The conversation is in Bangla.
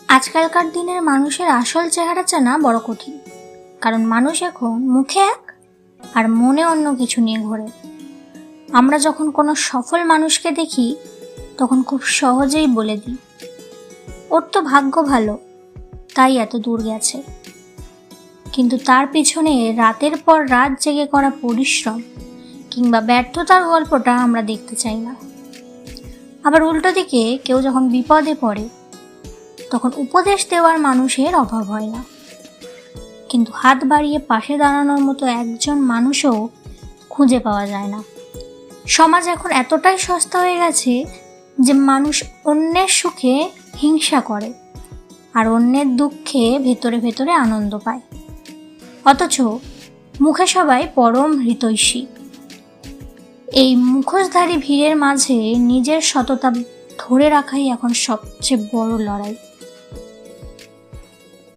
আজকালকার দিনের মানুষের আসল চেহারা চেনা বড় কঠিন, কারণ মানুষ এখন মুখে এক আর মনে অন্য কিছু নিয়ে ঘোরে। আমরা যখন কোনো সফল মানুষকে দেখি তখন খুব সহজেই বলে দিই, ওর তো ভাগ্য ভালো, তাই এত দূর গেছে। কিন্তু তার পিছনে রাতের পর রাত জেগে করা পরিশ্রম কিংবা ব্যর্থতার গল্পটা আমরা দেখতে চাই না। আবার উল্টো দিকে কেউ যখন বিপদে পড়ে তখন উপদেশ দেওয়ার মানুষের অভাব হয় না, কিন্তু হাত বাড়িয়ে পাশে দাঁড়ানোর মতো একজন মানুষও খুঁজে পাওয়া যায় না। সমাজ এখন এতটাই সস্তা হয়ে গেছে যে মানুষ অন্যের সুখে হিংসা করে আর অন্যের দুঃখে ভেতরে ভেতরে আনন্দ পায়, অথচ মুখে সবাই পরম হৃতৈষী। এই মুখোশধারী ভিড়ের মাঝে নিজের সততা ধরে রাখাই এখন সবচেয়ে বড় লড়াই।